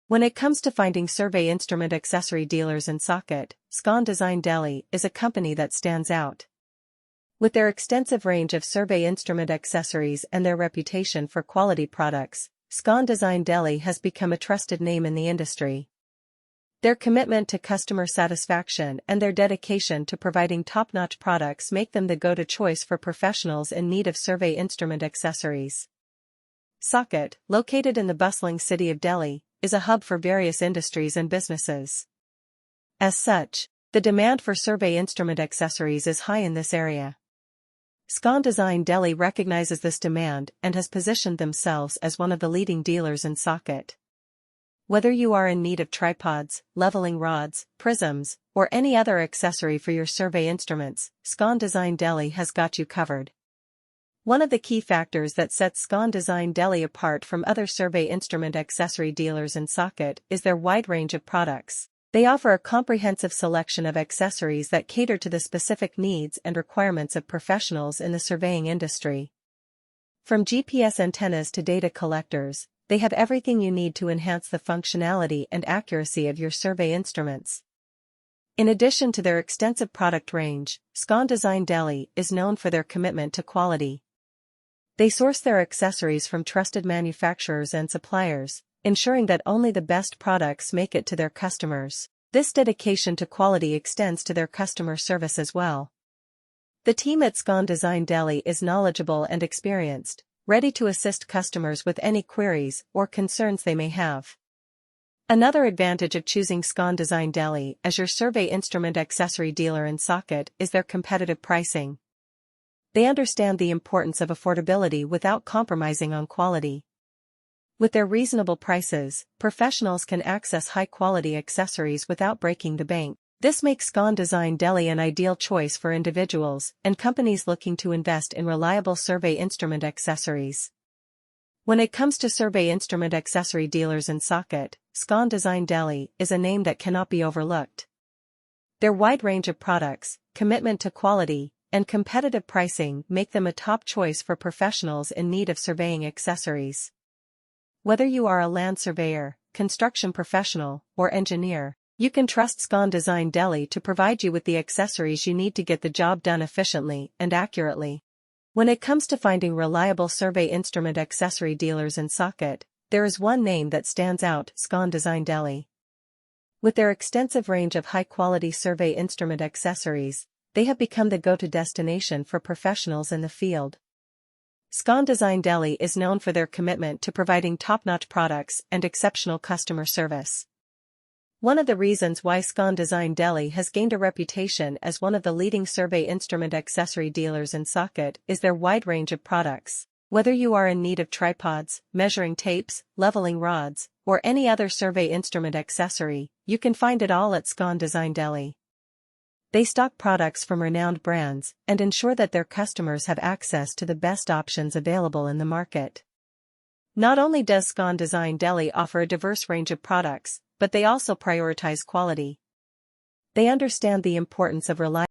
When it comes to finding survey instrument accessory dealers in Saket, Scon Design Delhi is a company that stands out. With their extensive range of survey instrument accessories and their reputation for quality products, Scon Design Delhi has become a trusted name in the industry. Their commitment to customer satisfaction and their dedication to providing top-notch products make them the go-to choice for professionals in need of survey instrument accessories. Saket, located in the bustling city of Delhi, is a hub for various industries and businesses. As such, the demand for survey instrument accessories is high in this area. Scon Design Delhi recognizes this demand and has positioned themselves as one of the leading dealers in Saket. Whether you are in need of tripods, leveling rods, prisms, or any other accessory for your survey instruments, Scon Design Delhi has got you covered. One of the key factors that sets Scon Design Delhi apart from other survey instrument accessory dealers in Saket is their wide range of products. They offer a comprehensive selection of accessories that cater to the specific needs and requirements of professionals in the surveying industry. From GPS antennas to data collectors, they have everything you need to enhance the functionality and accuracy of your survey instruments. In addition to their extensive product range, Scon Design Delhi is known for their commitment to quality. They source their accessories from trusted manufacturers and suppliers, ensuring that only the best products make it to their customers. This dedication to quality extends to their customer service as well. The team at Scon Design Delhi is knowledgeable and experienced, ready to assist customers with any queries or concerns they may have. Another advantage of choosing Scon Design Delhi as your survey instrument accessory dealer in Saket is their competitive pricing. They understand the importance of affordability without compromising on quality. With their reasonable prices, professionals can access high-quality accessories without breaking the bank. This makes Scon Design Delhi an ideal choice for individuals and companies looking to invest in reliable survey instrument accessories. When it comes to survey instrument accessory dealers in Saket, Scon Design Delhi is a name that cannot be overlooked. Their wide range of products, commitment to quality, and competitive pricing make them a top choice for professionals in need of surveying accessories. Whether you are a land surveyor, construction professional, or engineer, you can trust Scon Design Delhi to provide you with the accessories you need to get the job done efficiently and accurately. When it comes to finding reliable survey instrument accessory dealers in Saket, there is one name that stands out: Scon Design Delhi. With their extensive range of high-quality survey instrument accessories, they have become the go-to destination for professionals in the field. Scon Design Delhi is known for their commitment to providing top-notch products and exceptional customer service. One of the reasons why Scon Design Delhi has gained a reputation as one of the leading survey instrument accessory dealers in Saket is their wide range of products. Whether you are in need of tripods, measuring tapes, leveling rods, or any other survey instrument accessory, you can find it all at Scon Design Delhi. They stock products from renowned brands and ensure that their customers have access to the best options available in the market. Not only does Scon Design Delhi offer a diverse range of products, but they also prioritize quality. They understand the importance of reliability